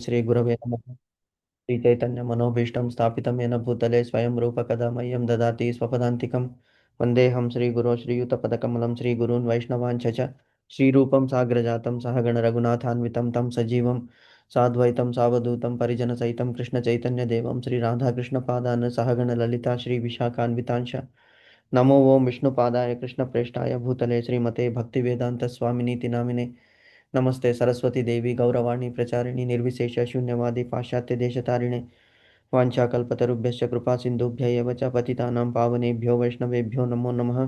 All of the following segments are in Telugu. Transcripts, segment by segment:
శ్రీ గురవే నమః. శ్రీ చైతన్య మనోభీష్టం స్థాపితం येन భూతలే స్వయం రూప కదా మह्यं దదాతి స్వపదాంతికం. వందేహం శ్రీగురో శ్రీయుతపదకమలం శ్రీగురూన్ వైష్ణవాంచ చ. శ్రీరూపం సాగ్రజాతం సహగణ రఘునాథాన్వితం తం సజీవం సాద్వైతం సావధూతం పరిజన సహితం కృష్ణ చైతన్య దేవం శ్రీ రాధాకృష్ణ పాదాన్ సహగణ లలితా శ్రీ విశాఖాన్వితాంశ. నమో ఓం విష్ణుపాదాయ కృష్ణ ప్రేష్టాయ భూతలే శ్రీమతే భక్తి వేదాంత స్వామినీతి నామినే. नमस्ते सरस्वती देवी गौरवाणी प्रचारिणी निर्विशेष शून्यवादी पाश्चात्य देशतारिणे. वाञ्छाकल्पतरुभ्यश्च कृपा सिन्धुभ्य एव च पतितानां पावनेभ्यो वैष्णवेभ्यो नमो नमः.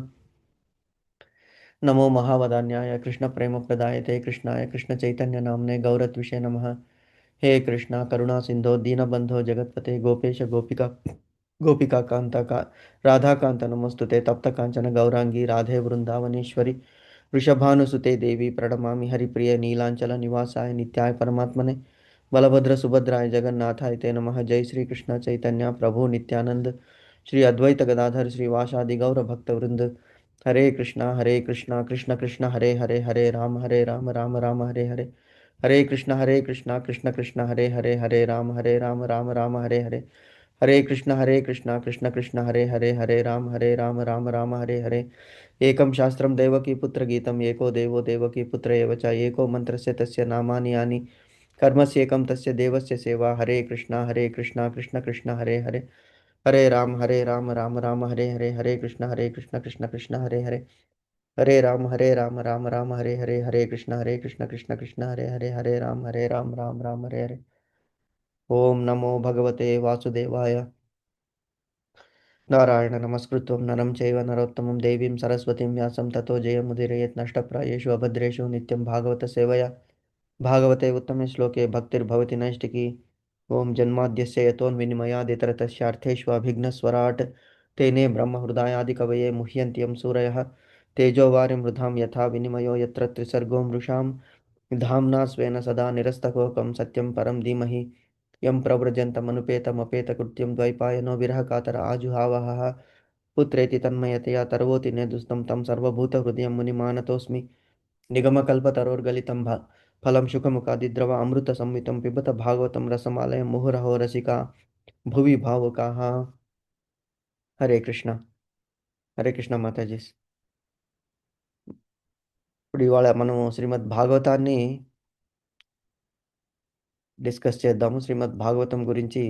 नमो महावदान्याय कृष्णप्रेमप्रदायते कृष्णाय कृष्णचैतन्यनाम्ने गौरत्विषे नमः. हे कृष्णा करुणा सिन्धो दीनबन्धो जगत्पते गोपेश गोपिका गोपिका कान्ता का राधाकान्त नमोस्तुते तप्त काञ्चन गौरांगी राधे वृन्दावनेश्वरी. वृषभानुसुते देवी प्रणमामि हरिप्रिय नीलांचल निवासाय नित्याय परमात्मने. बलभद्र सुभद्राय जगन्नाथाय ते नमः. जय श्री कृष्ण चैतन्य प्रभु नित्यानंद श्री अद्वैत गदाधर श्रीवासादि गौर भक्तवृंद. हरे कृष्णा कृष्ण कृष्ण हरे हरे हरे राम राम राम हरे हरे. हरे कृष्णा कृष्ण कृष्ण हरे हरे राम राम हरे हरे. हरे कृष्णा कृष्ण कृष्ण हरे राम राम हरे हरे. एकं शास्त्रं देवकी पुत्र गीतम् एको देवो देवकी पुत्र एव च एको मन्त्रस्य तस्य नामानि यानि कर्मस्येकं तस्य देवस्य सेवा. हरे कृष्णा कृष्ण कृष्ण हरे हरे. हरे राम राम हरे हरे. हरे कृष्ण कृष्ण कृष्ण हरे हरे. हरे राम राम हरे हरे. हरे कृष्ण कृष्ण कृष्ण हरे राम राम हरे हरे. ओम नमो भगवते वासुदेवाय. नारायण नमस्कृत्वं नरं चैव नरोत्तमं देवीं सरस्वतीं व्यासं ततो जयमुदीरयेत् नष्टप्रायेषु अभद्रेषु नित्यं भागवत सेवया. भागवते उत्तमे श्लोके भक्तिर्भवति नैष्टिकी. ॐ जन्माद्यस्य यतोन्विनिमयादितरतश्चार्थेष्वभिघ्नस्वराट् तेने ब्रह्महृदायादिकवये मुह्यन्ति यं सूरयः. तेजोवारिमृधां यथा विनिमयो यत्र त्रिसर्गो मृषां धाम्ना स्वेन सदा निरस्तकोकं सत्यं परं धीमहि. यं प्रव्रजन्तमनुपेतमपेतकृत्यं द्वैपायनो विरहकातर आजुहावहः. पुत्रेति तन्मयतया तर्वोति नेदुस्तं तं सर्वभूतहृदयं मुनिमानतोऽस्मि. निगमकल्पतरोर्गलितं फलं शुकमुखादिद्रव अमृतसंयुतं पिबत भागवतं रसमालयं मुहुरहो रसिका भुवि भावुकाः. హరే కృష్ణ మాతాజీ. ఇప్పుడు ఇవాళ మనం శ్రీమద్ భాగవతాన్ని డిస్కస్ చేద్దాము. శ్రీమద్ భాగవతం గురించి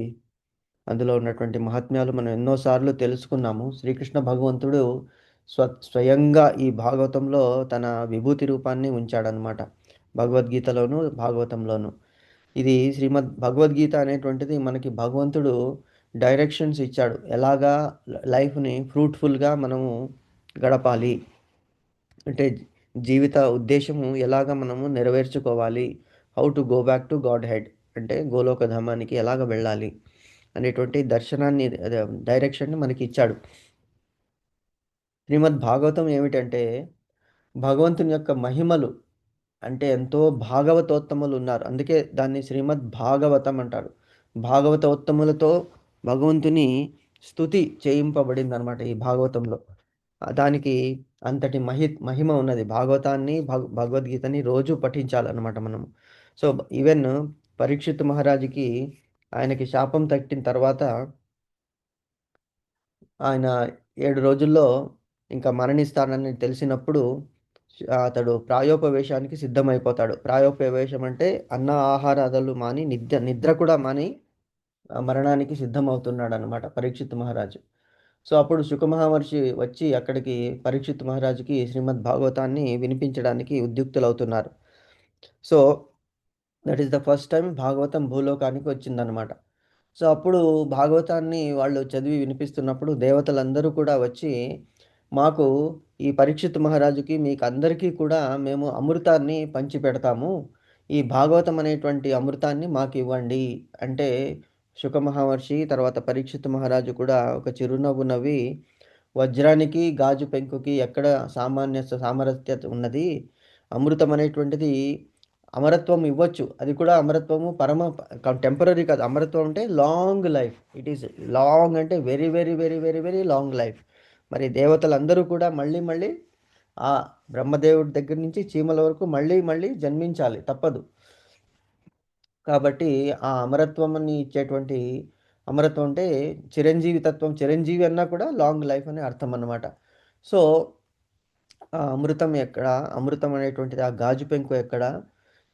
అందులో ఉన్నటువంటి మహాత్మ్యాలు మనం ఎన్నోసార్లు తెలుసుకున్నాము. శ్రీకృష్ణ భగవంతుడు స్వయంగా ఈ భాగవతంలో తన విభూతి రూపాన్ని ఉంచాడనమాట. భగవద్గీతలోను భాగవతంలోను. ఇది శ్రీమద్ భగవద్గీత అనేటువంటిది మనకి భగవంతుడు డైరెక్షన్స్ ఇచ్చాడు. ఎలాగా లైఫ్ని ఫ్రూట్ఫుల్గా మనము గడపాలి అంటే జీవిత ఉద్దేశము ఎలాగ మనము నెరవేర్చుకోవాలి. How to go back to Godhead అంటే గోలోక ధామానికి ఎలాగ వెళ్ళాలి అనేటువంటి దర్శనాన్ని డైరెక్షన్ని మనకి ఇచ్చాడు. శ్రీమద్ భాగవతం ఏమిటంటే భగవంతుని యొక్క మహిమలు అంటే ఎంతో భాగవతోత్తములు ఉన్నారు. అందుకే దాన్ని శ్రీమద్ భాగవతం అంటారు. భాగవతోత్తములతో భగవంతుని స్తుతి చేయింపబడింది అనమాట ఈ భాగవతంలో. దానికి అంతటి మహిమ ఉన్నది. భాగవతాన్ని భగవద్గీతని రోజు పఠించాలన్నమాట మనము. సో ఈవెన్ పరీక్షిత్ మహారాజుకి ఆయనకి శాపం తట్టిన తర్వాత ఆయన 7 రోజుల్లో ఇంకా మరణిస్తానని తెలిసినప్పుడు అతడు ప్రాయోపవేశానికి సిద్ధమైపోతాడు. ప్రాయోపవేశం అంటే అన్న ఆహారాదులు మాని నిద్ర కూడా మాని మరణానికి సిద్ధమవుతున్నాడనమాట పరీక్షిత్ మహారాజు. సో అప్పుడు శుక మహర్షి వచ్చి అక్కడికి పరీక్షిత్ మహారాజుకి శ్రీమద్ భాగవతాన్ని వినిపించడానికి ఉద్యుక్తులవుతున్నారు. So that is the first time Bhagavatam భూలోకానికి వచ్చిందనమాట. సో అప్పుడు భాగవతాన్ని వాళ్ళు చదివి వినిపిస్తున్నప్పుడు దేవతలందరూ కూడా వచ్చి, మాకు ఈ పరీక్షిత్ మహారాజుకి మీకు అందరికీ కూడా మేము అమృతాన్ని పంచిపెడతాము. ఈ భాగవతం అనేటువంటి అమృతాన్ని మాకు ఇవ్వండి అంటే శుక మహర్షి తర్వాత పరీక్షిత్ మహారాజు కూడా ఒక చిరునవ్వు నవ్వి, వజ్రానికి గాజు పెంకుకి ఎక్కడ సామరస్యత ఉన్నది. అమృతం అనేటువంటిది అమరత్వం ఇవ్వచ్చు. అది కూడా అమరత్వము టెంపరరీ కాదు. అమరత్వం అంటే long life. It is long అంటే very very very very very long life. మరి దేవతలందరూ కూడా మళ్ళీ మళ్ళీ ఆ బ్రహ్మదేవుడి దగ్గర నుంచి చీమల వరకు మళ్ళీ మళ్ళీ జన్మించాలి, తప్పదు. కాబట్టి ఆ అమరత్వంని ఇచ్చేటువంటి అమరత్వం అంటే చిరంజీవి తత్వం. చిరంజీవి అన్నా కూడా లాంగ్ లైఫ్ అని అర్థం అన్నమాట. సో, ఆ అమృతం ఎక్కడ? అమృతం అనేటువంటిది ఆ గాజు పెంకు ఎక్కడ?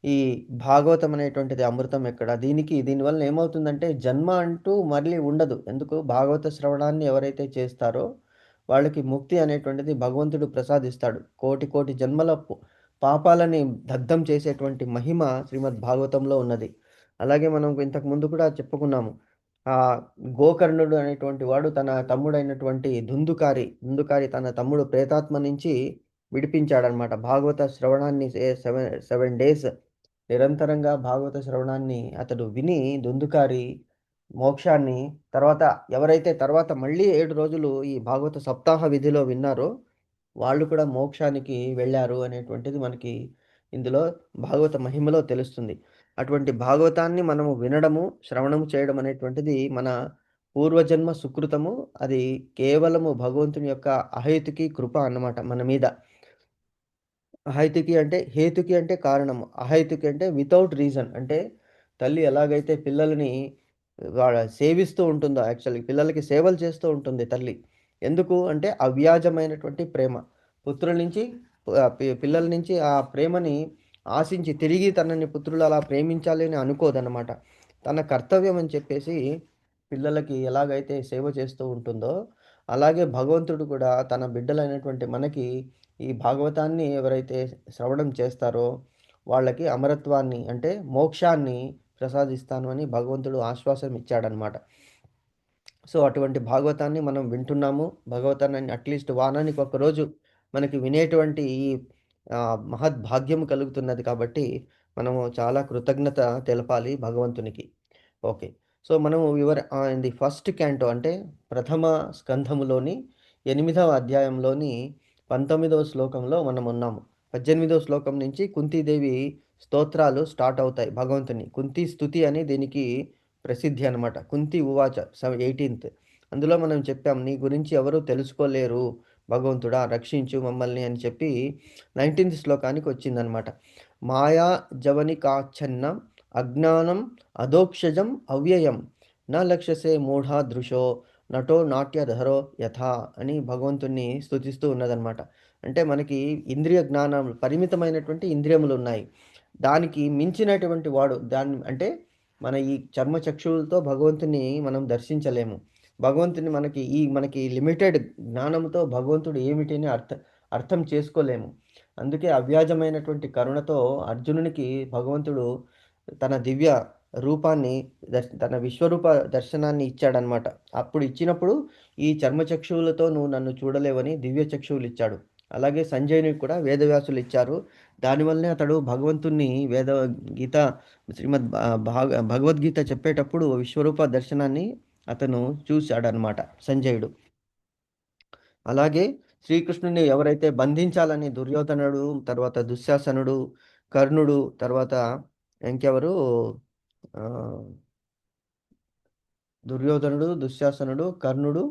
ఈ భాగవతం అనేటువంటిది అమృతం ఎక్కడ? దీనివల్ల ఏమవుతుందంటే జన్మ అంటూ మళ్ళీ ఉండదు. ఎందుకు? భాగవత శ్రవణాన్ని ఎవరైతే చేస్తారో వాళ్ళకి ముక్తి అనేటువంటిది భగవంతుడు ప్రసాదిస్తాడు. కోటి కోటి జన్మల పాపాలని దగ్ధం చేసేటువంటి మహిమ శ్రీమద్ భాగవతంలో ఉన్నది. అలాగే మనం ఇంతకు ముందు కూడా చెప్పుకున్నాము. ఆహ్, గోకర్ణుడు అనేటువంటి వాడు తన తమ్ముడైనటువంటి దుందుకారి తన తమ్ముడు ప్రేతాత్మ నుంచి విడిపించాడనమాట. భాగవత శ్రవణాన్ని 7 డేస్ నిరంతరంగా భాగవత శ్రవణాన్ని అతడు విని దుందుకారి మోక్షాన్ని తర్వాత ఎవరైతే తర్వాత మళ్ళీ 7 రోజులు ఈ భాగవత సప్తాహ విధిలో విన్నారో, వాళ్ళు కూడా మోక్షానికి వెళ్లారు అనేటువంటిది మనకి ఇందులో భాగవత మహిమలో తెలుస్తుంది. అటువంటి భాగవతాన్ని మనము వినడము, శ్రవణము చేయడం అనేటువంటిది మన పూర్వజన్మ సుకృతము. అది కేవలము భగవంతుని యొక్క అహేతుకి కృప అన్నమాట మన మీద. అహైతుకి అంటే హేతుకి అంటే కారణము. అహైతుకి అంటే వితౌట్ రీజన్. అంటే తల్లి ఎలాగైతే పిల్లలని సేవిస్తూ ఉంటుందో యాక్చువల్లీ పిల్లలకి సేవలు చేస్తూ ఉంటుంది తల్లి. ఎందుకు అంటే అవ్యాజమైనటువంటి ప్రేమ. పుత్రుల నుంచి పిల్లల నుంచి ఆ ప్రేమని ఆశించి తిరిగి తనని పుత్రులు అలా ప్రేమించాలి అని అనుకోదనమాట. తన కర్తవ్యం అని చెప్పేసి పిల్లలకి ఎలాగైతే సేవ చేస్తూ ఉంటుందో, అలాగే భగవంతుడు కూడా తన బిడ్డలైనటువంటి మనకి ఈ భాగవతాన్ని ఎవరైతే శ్రవణం చేస్తారో, వాళ్ళకి అమరత్వాన్ని అంటే మోక్షాన్ని ప్రసాదిస్తాను అని భగవంతుడు ఆశ్వాసం ఇచ్చాడనమాట. సో, అటువంటి భాగవతాన్ని మనం వింటున్నాము. భగవతాన్ని అట్‌లీస్ట్ వారానికి ఒక్కరోజు మనకి వినేటువంటి ఈ మహద్భాగ్యం కలుగుతున్నది కాబట్టి, మనము చాలా కృతజ్ఞత తెలపాలి భగవంతునికి. ఓకే. సో, మనము ఇన్ ది ఫస్ట్ క్యాంటో అంటే ప్రథమ స్కంధములోని 8వ అధ్యాయంలోని 19వ శ్లోకంలో మనమున్నాము. 18వ శ్లోకం నుంచి కుంతీదేవి స్తోత్రాలు స్టార్ట్ అవుతాయి భగవంతుని. కుంతి స్తుతి అని దీనికి ప్రసిద్ధి అనమాట. కుంతి ఉవాచ 18థ్ అందులో మనం చెప్పాం, "నీ గురించి ఎవరు తెలుసుకోలేరు భగవంతుడా రక్షించు మమ్మల్ని" అని చెప్పి 19థ్ శ్లోకానికి వచ్చిందనమాట. "మాయా జవనికాచ్ఛన్న అజ్ఞానం అధోక్షజం అవ్యయం న లక్ష్యసే మూఢా దృశో నటో నాట్యధరో యథా" అని భగవంతుడిని స్తుతిస్తూ ఉన్నదనమాట. అంటే మనకి ఇంద్రియ జ్ఞానం పరిమితమైనటువంటి ఇంద్రియములున్నాయి. దానికి మించినటువంటి వాడు అంటే మన ఈ చర్మ చక్షువులతో భగవంతుని మనం దర్శించలేము. భగవంతుని మనకి లిమిటెడ్ జ్ఞానంతో భగవంతుడు ఏమిటి అని అర్థం చేసుకోలేము. అందుకే అవ్యాజమైనటువంటి కరుణతో అర్జునునికి భగవంతుడు తన దివ్య రూపాన్ని తన విశ్వరూప దర్శనాన్ని ఇచ్చాడనమాట. అప్పుడు ఇచ్చినప్పుడు ఈ చర్మ చక్షువులతో నువ్వు నన్ను చూడలేవని దివ్య చక్షువులిచ్చాడు. అలాగే సంజయునికి కూడా వేదవ్యాసులిచ్చారు. దానివల్లనే అతడు భగవంతుడిని గీత భగవద్గీత చెప్పేటప్పుడు విశ్వరూప దర్శనాన్ని అతను చూసాడనమాట సంజయుడు. అలాగే శ్రీకృష్ణుడిని ఎవరైతే బంధించాలని దుర్యోధనుడు, తర్వాత దుశ్శాసనుడు, కర్ణుడు, తర్వాత ఇంకెవరు ఆహ్, దుర్యోధనుడు, దుశ్శాసనుడు, కర్ణుడు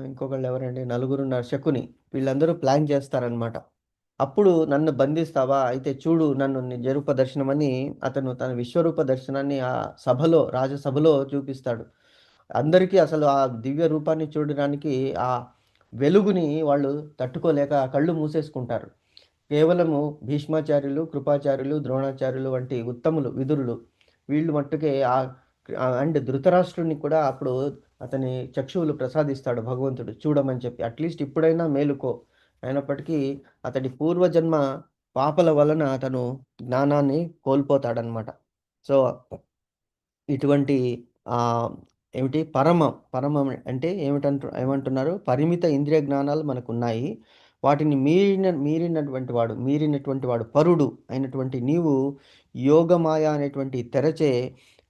ఇంకొకళ్ళెవరండి నలుగురున్నారు శకుని. వీళ్ళందరూ ప్లాన్ చేస్తారనమాట. అప్పుడు నన్ను బంధిస్తావా? అయితే చూడు నన్ను నిజరూప దర్శనమని అతను తన విశ్వరూప దర్శనాన్ని ఆ రాజసభలో చూపిస్తాడు. అందరికీ అసలు ఆ దివ్య రూపాన్ని చూడడానికి ఆ వెలుగుని వాళ్ళు తట్టుకోలేక కళ్ళు మూసేసుకుంటారు. కేవలము భీష్మాచార్యులు, కృపాచార్యులు, ద్రోణాచార్యులు వంటి ఉత్తములు, విదురులు వీళ్ళు మట్టుకే అండ్ ధృతరాష్ట్రుడిని కూడా అప్పుడు అతని చక్షువులు ప్రసాదిస్తాడు భగవంతుడు చూడమని చెప్పి. అట్‌లీస్ట్ ఇప్పుడైనా మేలుకో. అయినప్పటికీ అతడి పూర్వజన్మ పాపల వలన అతను జ్ఞానాన్ని కోల్పోతాడనమాట. సో, ఇటువంటి ఆహ్, ఏమిటి పరమం అంటే ఏమంటున్నారు? పరిమిత ఇంద్రియ జ్ఞానాలు మనకున్నాయి. వాటిని మీరినటువంటి వాడు పరుడు అయినటువంటి నీవు యోగమాయ అనేటువంటి తెరచే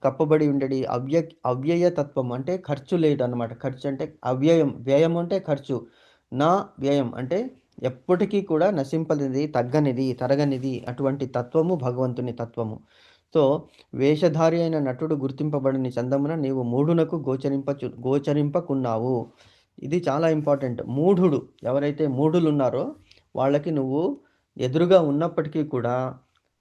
కప్పబడి ఉండడి అవ్యయ తత్వం అంటే ఖర్చు లేదనమాట. ఖర్చు అంటే అవ్యయం. వ్యయం అంటే ఖర్చు. నా వ్యయం అంటే ఎప్పటికీ కూడా నశింపనిది, తగ్గనిది, తరగనిది అటువంటి తత్వము భగవంతుని తత్వము. సో, వేషధారి అయిన నటుడు గుర్తింపబడని చందమున నీవు మూఢునకు గోచరింపకున్నావు. ఇది చాలా ఇంపార్టెంట్. ఎవరైతే మూఢులున్నారో వాళ్ళకి నువ్వు ఎదురుగా ఉన్నప్పటికీ కూడా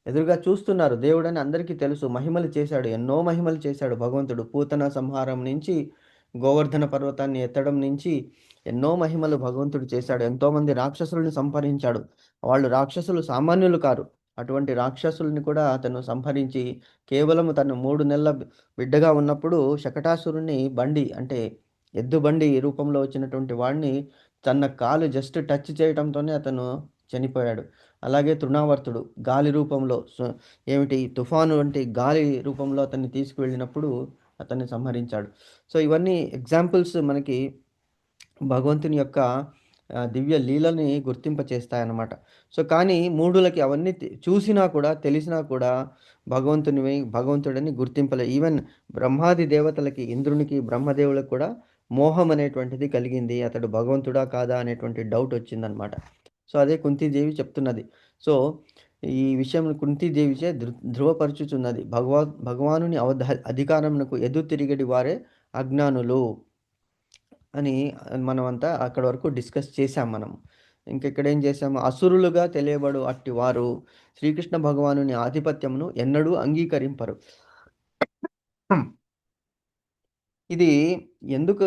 ఎదురుగా చూస్తున్నారు. దేవుడని అందరికీ తెలుసు. మహిమలు చేశాడు. ఎన్నో మహిమలు చేశాడు భగవంతుడు. పూతన సంహారం నుంచి, గోవర్ధన పర్వతాన్ని ఎత్తడం నుంచి ఎన్నో మహిమలు భగవంతుడు చేశాడు. ఎంతోమంది రాక్షసులను సంహరించాడు. వాళ్ళు రాక్షసులు సామాన్యులు కారు. అటువంటి రాక్షసుల్ని కూడా అతను సంహరించి, కేవలం తను 3 నెలల బిడ్డగా ఉన్నప్పుడు శకటాసురుడిని బండి అంటే ఎద్దు బండి రూపంలో వచ్చినటువంటి వాడిని తన కాలు జస్ట్ టచ్ చేయటంతోనే అతను చనిపోయాడు. అలాగే తృణావర్తుడు గాలి రూపంలో ఏమిటి తుఫాను వంటి గాలి రూపంలో అతన్ని తీసుకువెళ్ళినప్పుడు అతన్ని సంహరించాడు. సో, ఇవన్నీ ఎగ్జాంపుల్స్ మనకి భగవంతుని యొక్క దివ్య లీలని గుర్తింపచేస్తాయన్నమాట. సో, కానీ మూఢులకి అవన్నీ చూసినా కూడా, తెలిసినా కూడా భగవంతుడని గుర్తింపలే. ఈవెన్ బ్రహ్మాది దేవతలకి, ఇంద్రునికి, బ్రహ్మదేవులకు కూడా మోహం అనేటువంటిది కలిగింది. అతడు భగవంతుడా? కాదా? అనేటువంటి డౌట్ వచ్చిందన్నమాట. సో, అదే కుంతీదేవి చెప్తున్నది. సో, ఈ విషయం కుంతీదేవిచే ధృవపరచుచున్నది. భగవానుని అధికారమునకు ఎదురు తిరిగడి వారే అజ్ఞానులు అని మనమంతా అక్కడి వరకు డిస్కస్ చేశాం మనం. ఇంకెక్కడేం చేశాము, అసురులుగా తెలియబడు అట్టి వారు శ్రీకృష్ణ భగవానుని ఆధిపత్యమును ఎన్నడూ అంగీకరింపరు. ఇది ఎందుకు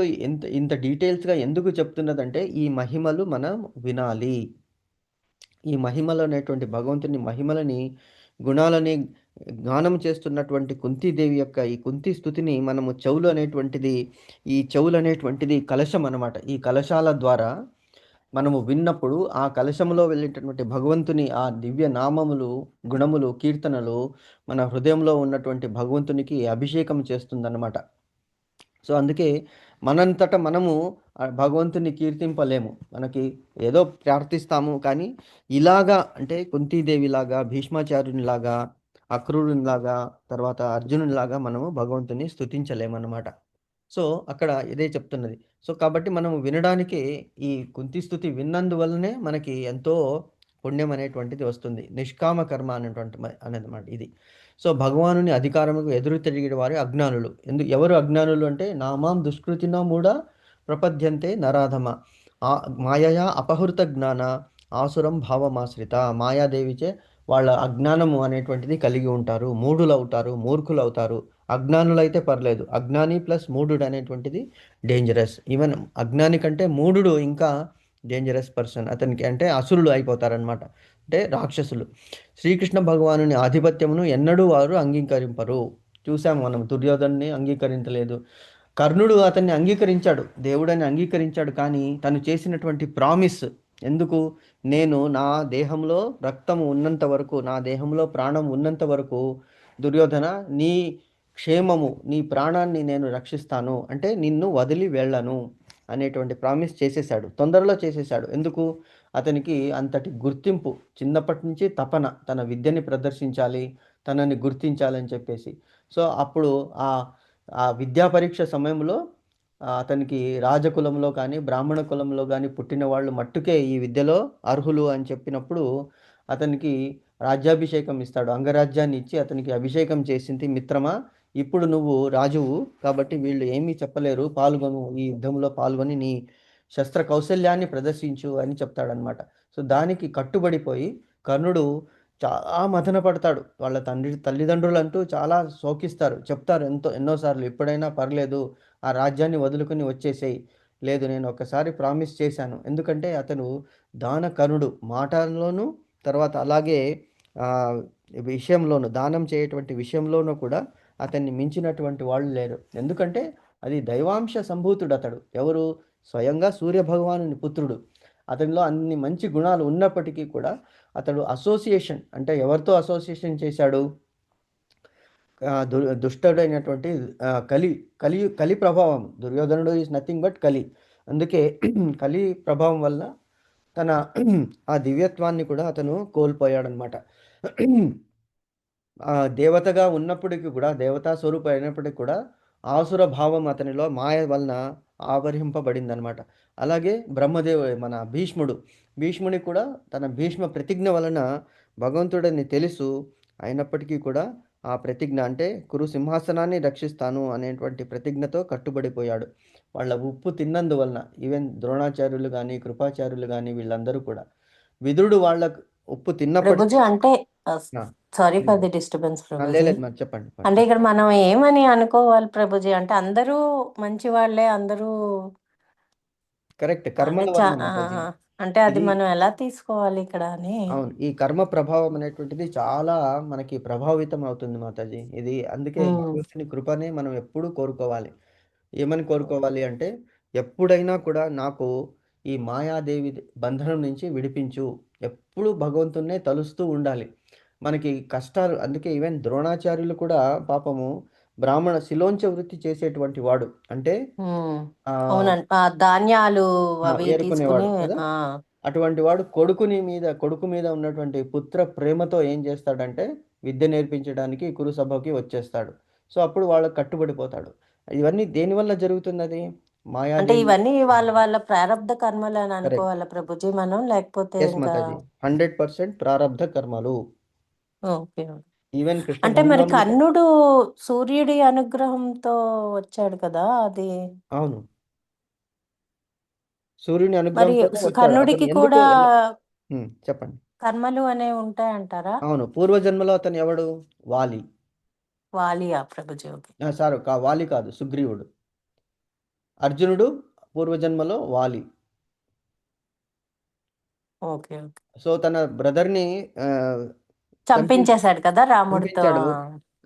ఇంత డీటెయిల్స్‌గా ఎందుకు చెప్తున్నదంటే, ఈ మహిమలు మనం వినాలి. ఈ మహిమలు అనేటువంటి భగవంతుని మహిమలని, గుణాలని గానం చేస్తున్నటువంటి కుంతీదేవి యొక్క ఈ కుంతి స్తుతిని మనము ఈ చెవులనేటువంటిది కలశం అనమాట. ఈ కలశాల ద్వారా మనము విన్నప్పుడు ఆ కలశంలో వెళ్ళేటటువంటి భగవంతుని ఆ దివ్య నామములు, గుణములు, కీర్తనలు మన హృదయంలో ఉన్నటువంటి భగవంతునికి అభిషేకం చేస్తుందన్నమాట. సో, అందుకే మనంతట మనము భగవంతుని కీర్తింపలేము. మనకి ఏదో ప్రార్థిస్తాము కానీ, ఇలాగా అంటే కుంతీదేవిలాగా, భీష్మాచార్యునిలాగా, అక్రూరునిలాగా, తర్వాత అర్జునునిలాగా మనము భగవంతుని స్తుతించలేమన్నమాట. సో, అక్కడ ఇదే చెప్తున్నది. సో, కాబట్టి మనము వినడానికే ఈ కుంతి స్తుతి విన్నందువల్లనే మనకి ఎంతో పుణ్యం అనేటువంటిది వస్తుంది. నిష్కామ కర్మ అనేటువంటి అనేదన్నమాట ఇది. సో, భగవానుని అధికారముకు ఎదురు తిరిగిన వారే అజ్ఞానులు. ఎవరు అజ్ఞానులు అంటే నామాం దుష్కృతినో మూఢ ప్రపద్యంతే నరాధమ. మాయయా అపహృత జ్ఞాన ఆసురం భావమాశ్రిత. మాయాదేవిచే వాళ్ళ అజ్ఞానము అనేటువంటిది కలిగి ఉంటారు. మూఢులవుతారు, మూర్ఖులవుతారు. అజ్ఞానులైతే పర్లేదు. అజ్ఞాని ప్లస్ మూఢుడు అనేటువంటిది డేంజరస్. ఈవెన్ అజ్ఞాని కంటే మూఢుడు ఇంకా డేంజరస్ పర్సన్. అతనికి అంటే అసురులు అయిపోతారనమాట. అంటే రాక్షసులు. శ్రీకృష్ణ భగవానుని ఆధిపత్యమును ఎన్నడూ వారు అంగీకరింపరు. చూసాం మనం దుర్యోధన్ని అంగీకరించలేదు. కర్ణుడు అతన్ని అంగీకరించాడు. దేవుడని అంగీకరించాడు. కానీ తను చేసినటువంటి ప్రామిస్ ఎందుకు? నేను నా దేహంలో రక్తము ఉన్నంత వరకు, నా దేహంలో ప్రాణం ఉన్నంత వరకు దుర్యోధన నీ క్షేమము, నీ ప్రాణాన్ని నేను రక్షిస్తాను. అంటే నిన్ను వదిలి వెళ్ళను అనేటువంటి ప్రామిస్ చేసేసాడు. తొందరలో చేసేసాడు. ఎందుకు? అతనికి అంతటి గుర్తింపు చిన్నప్పటి నుంచి తపన. తన విద్యని ప్రదర్శించాలి, తనని గుర్తించాలని చెప్పేసి. సో, అప్పుడు ఆ ఆ విద్యా పరీక్ష సమయంలో అతనికి రాజకులంలో కానీ, బ్రాహ్మణ కులంలో గానీ పుట్టిన వాళ్ళు మట్టుకే ఈ విద్యలో అర్హులు అని చెప్పినప్పుడు, అతనికి రాజ్యాభిషేకం ఇస్తాడు. అంగరాజ్యాన్ని ఇచ్చి అతనికి అభిషేకం చేసింది. మిత్రమా, ఇప్పుడు నువ్వు రాజువు కాబట్టి వీళ్ళు ఏమీ చెప్పలేరు. పాల్గొను. ఈ యుద్ధంలో పాల్గొని నీ శస్త్ర కౌశల్యాన్ని ప్రదర్శించు అని చెప్తాడనమాట. సో, దానికి కట్టుబడిపోయి కర్ణుడు చాలా మథన పడతాడు. వాళ్ళ తల్లిదండ్రులంటూ చాలా శోకిస్తారు. చెప్తారు ఎన్నో సార్లు, "ఎప్పుడైనా పర్లేదు. ఆ రాజ్యాన్ని వదులుకొని వచ్చేసేయి." లేదు, నేను ఒక్కసారి ప్రామిస్ చేశాను. ఎందుకంటే అతను దానకరుడు. మాటల్లోనూ తర్వాత అలాగే ఆహ్, విషయంలోను దానం చేయటువంటి విషయంలోనూ కూడా అతన్ని మించినటువంటి వాళ్ళు లేరు. ఎందుకంటే అది దైవాంశ సంభూతుడతడు. ఎవరు? స్వయంగా సూర్యభగవానుని పుత్రుడు. అతనిలో అన్ని మంచి గుణాలు ఉన్నప్పటికీ కూడా అతడు అసోసియేషన్ అంటే ఎవరితో అసోసియేషన్ చేశాడు? దుష్టుడైనటువంటి కలి కలి కలి ప్రభావం. దుర్యోధనుడు ఈజ్ నథింగ్ బట్ కలి. అందుకే కలి ప్రభావం వల్ల తన ఆ దివ్యత్వాన్ని కూడా అతను కోల్పోయాడనమాట. దేవతగా ఉన్నప్పటికి కూడా, దేవతా స్వరూపం అయినప్పటికి కూడా, ఆసుర భావం అతనిలో మాయ వలన ఆవరింపబడిందనమాట. అలాగే మన భీష్ముడు. భీష్మునికి కూడా తన భీష్మ ప్రతిజ్ఞ వలన భగవంతుడని తెలుసు. అయినప్పటికీ కూడా ఆ ప్రతిజ్ఞ అంటే కురు సింహాసనాన్ని రక్షిస్తాను అనేటువంటి ప్రతిజ్ఞతో కట్టుబడిపోయాడు. వాళ్ళ ఉప్పు తిన్నందువలన ఈవెన్ ద్రోణాచార్యులు గానీ, కృపాచార్యులు గానీ వీళ్ళందరూ కూడా. విదురుడు ఉప్పు ప్రభుజీ తిన్నప్పటికీ అంటే ఆ! Sorry please. For the disturbance Prabhuji. లేదు మరి చెప్పండి. అంటే ఇక్కడ మనం ఏమని అనుకోవాలి ప్రభుజీ, అంటే అందరూ మంచి వాళ్ళే, అందరూ కరెక్ట్. అంటే కర్మల వలన మాతాజీ. అంటే అది ఇది మనం ఎలా తీసుకోవాలి ఇక్కడ అని. అవును. ఈ కర్మ ప్రభావం అనేటువంటిది చాలా మనకి ప్రభావితం అవుతుంది మాతాజీ. ఇది అందుకే ఉమ్, భగవంతుని కృపనే మనం ఎప్పుడూ కోరుకోవాలి. ఏమని కోరుకోవాలి అంటే, ఎప్పుడైనా కూడా నాకు ఈ మాయాదేవి బంధనం నుంచి విడిపించు. ఎప్పుడూ భగవంతుడినే తలుస్తూ ఉండాలి. మనకి కష్టాలు అందుకే ఈవెన్ ద్రోణాచార్యులు కూడా పాపము బ్రాహ్మణ శిలోంచ వృత్తి చేసేటువంటి వాడు. అంటే ఉమ్. ఆహ్, అవునండి, దాన్యాలు అవి తీసుకుని. ఏరుకునేవాడు కదా! ఆ అటువంటి వాడు కొడుకు మీద ఉన్నటువంటి పుత్ర ప్రేమతో ఏం చేస్తాడంటే, విద్య నేర్పించడానికి కురుసభకి వచ్చేస్తాడు. సో, అప్పుడు వాళ్ళకి కట్టుబడిపోతాడు. ఇవన్నీ దేనివల్ల జరుగుతున్నది? అంటే మాయాదేవి ఇవన్నీ వాళ్ళ వాళ్ళ ప్రారంధ కర్మలు అని కరెక్ట్. అనుకోవాలా ప్రభుజీ మనం, లేకపోతే యెస్ ఇంకా. మాతాజీ. 100% ప్రారబ్ధ కర్మలు. ఓకే. ఈవెన్ కృష్ణ అంటే మరి పరమాత్ముడు కూడా కర్ణుడు సూర్యుడి అనుగ్రహంతో వచ్చాడు కదా అది. అవును. సూర్యుని మరి అనుగ్రహంతోనే వచ్చాడు. అతను కర్ణుడికి ఎందుకు కూడా చెప్పండి. కర్మలు అనేవి ఉంటాయంటారా? అవును. పూర్వజన్మలో అతను ఎవడు? వాలి. వాలియా ప్రభుజీ? ఓకే. వాలి కాదు. సుగ్రీవుడు. అర్జునుడు పూర్వజన్మలో వాలి. ఓకే. ఓకే. సో, తన బ్రదర్‌ని ఆహ్, చంపి చంపించేశాడు కదా రాముడితో. చంపించాడు.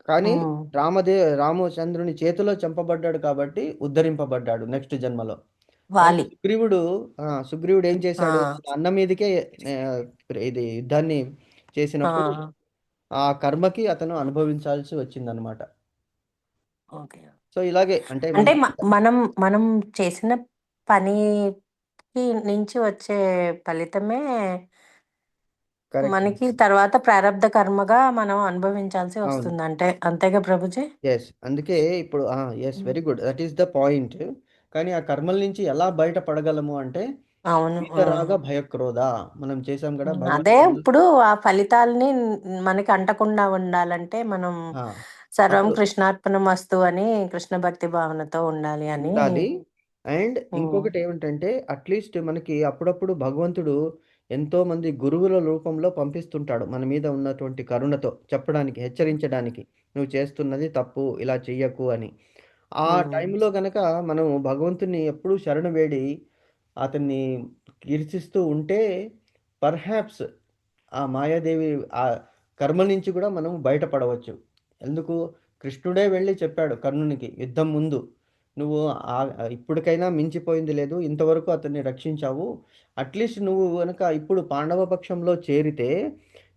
కానీ ఉమ్. రామచంద్రుని చేతిలో చంపబడ్డాడు కాబట్టి ఉద్ధరింపబడ్డాడు నెక్స్ట్ జన్మలో. కానీ వాలి. సుగ్రీవుడు ఏం ఆ చేశాడు? తన అన్న మీదకే ఆహ్, ఇది యుద్ధాన్ని చేసినప్పుడు ఆ ఆ కర్మకి అతను అనుభవించాల్సి వచ్చిందనమాట. ఓకే. సో, ఇలాగే అంటే అంటే మనకి మనం మనం చేసిన పనికి నుంచి వచ్చే ఫలితమే కరెక్ట్. మనకి తర్వాత ప్రారబ్ధ కర్మగా మనం అనుభవించాల్సి అవును. వస్తుంది, అంటే అంతేగా ప్రభుజీ? యెస్. అందుకే ఇప్పుడు yes. Very good. That is the point. కానీ ఆ కర్మల నుంచి ఎలా బయట పడగలము అంటే, అవును. వీతరాగ భయక్రోధ. మనం చేసాం గదా! అదే భగవద్గీతలో ఇప్పుడు ఆ ఫలితాలని మనకి అంటకుండా ఉండాలంటే మనం ఆ! సర్వం అప్పుడు కృష్ణార్పణమస్తు అని కృష్ణ భక్తి భావనతో ఉండాలి అని. ఉండాలి. అండ్ ఉమ్, ఇంకొకటేమిటంటే అట్‌లీస్ట్ మనకి అప్పుడప్పుడు భగవంతుడు ఎంతోమంది గురువుల రూపంలో పంపిస్తుంటాడు. మన మీద ఉన్నటువంటి కరుణతో చెప్పడానికి, హెచ్చరించడానికి. నువ్వు చేస్తున్నది తప్పు. ఇలా చెయ్యకు అని. ఆ ఉమ్. టైంలో గనక మనం భగవంతుడిని ఎప్పుడూ శరణు వేడి అతన్ని కీర్తిస్తూ ఉంటే పర్హాప్స్ ఆ మాయాదేవి ఆ కర్మ నుంచి కూడా మనం బయటపడవచ్చు. ఎందుకు? కృష్ణుడే వెళ్లి చెప్పాడు కర్ణునికి యుద్ధం ముందు. "నువ్వు ఇప్పటికైనా మించిపోయింది లేదు. ఇంతవరకు అతన్ని రక్షించావు. అట్‌లీస్ట్ నువ్వు గనక ఇప్పుడు పాండవ పక్షంలో చేరితే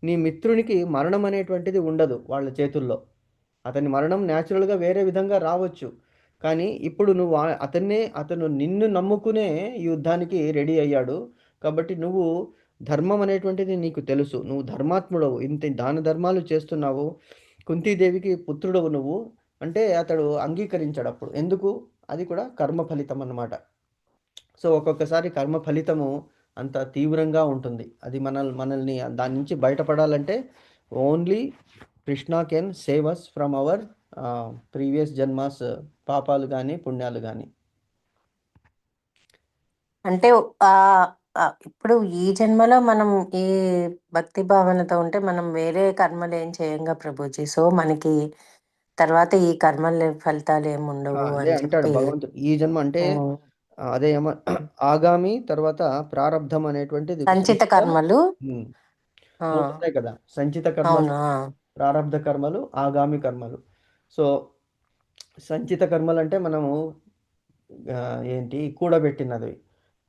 నీ మిత్రునికి మరణం అనేటువంటిది ఉండదు వాళ్ళ చేతుల్లో." అతని మరణం న్యాచురల్‌గా వేరే విధంగా రావచ్చు. కానీ ఇప్పుడు నువ్వు అతను నిన్ను నమ్ముకునే ఈ యుద్ధానికి రెడీ అయ్యాడు. కాబట్టి నువ్వు ధర్మం అనేటువంటిది నీకు తెలుసు. నువ్వు ధర్మాత్ముడవు. ఇంత దాన ధర్మాలు చేస్తున్నావు. కుంతీదేవికి పుత్రుడవు నువ్వు. అంటే అతడు అంగీకరించాడప్పుడు. ఎందుకు? అది కూడా కర్మ ఫలితం అన్నమాట. సో, ఒక్కొక్కసారి కర్మ ఫలితము అంత తీవ్రంగా ఉంటుంది. అది మనల్ని దాని నుంచి బయటపడాలంటే only Krishna can save us from our previous జన్మాస్ పాపాలు గాని, పుణ్యాలు గాని. అంటే ఆ ఇప్పుడు ఈ జన్మలో మనం ఈ భక్తి భావనతో ఉంటే మనం వేరే కర్మలు ఏం చేయంగా ప్రభుజీ. సో మనకి తర్వాత ఈ కర్మల ఫలితాలు ఏమి ఉండవు అదే అని అంటాడు చెప్పి. భగవంతుడు. ఈ జన్మ అంటే ఉమ్, అదే ఆగామి తర్వాత ప్రారబ్ధం అనేటువంటిది సంచిత సంచిత కర్మలు. హ్మ్. ఆ 3 ఉన్నాయి కదా! సంచిత కర్మలు, అవును. ప్రారబ్ధ కర్మలు, ఆగామి కర్మలు. సో, సంచిత కర్మలంటే మనము ఏంటి కూడబెట్టినవి.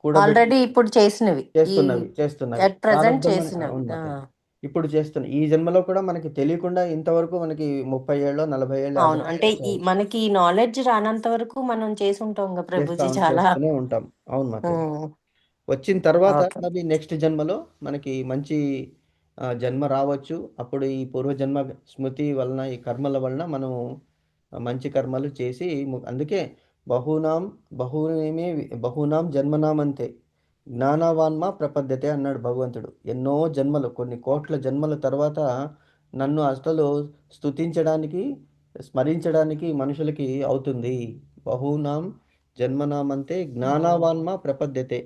కూడబెట్టి ఆల్రెడీ ఇప్పుడు చేసినవి. ఈ చేస్తున్నవి. అట్ ప్రజెంట్ ప్రారబ్ధం అని చేసినవి. అవును మాతాజీ. ఇప్పుడు ఈ జన్మలో కూడా మనకి తెలియకుండా ఇంతవరకు మనకి 30 ఏళ్ళో, 40 ఏళ్ళో, అవును, 50 ఏళ్ళో అంటే ఈ అయిపోవచ్చు. మనకి నాలెడ్జ్ రానంత వరకు మనం చేసి ఉంటాం కదా ప్రభుజీ చాలా. చేస్తూనే ఉంటాం. అవును మాతాజీ. ఉమ్, వచ్చిన తర్వాత ఓకే. మరి నెక్స్ట్ జన్మలో మనకి మంచి జన్మ రావచ్చు. అప్పుడు ఈ పూర్వజన్మ స్మృతి వలన, ఈ కర్మల వలన మనము మంచి కర్మలు చేసి అందుకే బహూనాం బహూనేమి బహూనాం జన్మనామంతే జ్ఞానవాన్మా ప్రపద్యతే అన్నాడు భగవంతుడు. ఎన్నో జన్మలు, కొన్ని కోట్ల జన్మల తర్వాత నన్ను అసలు స్తుతించడానికి, స్మరించడానికి మనుషులకి అవుతుంది. బహూనాం జన్మనామంతే ఉమ్, జ్ఞానవాన్మా ప్రపద్యతే.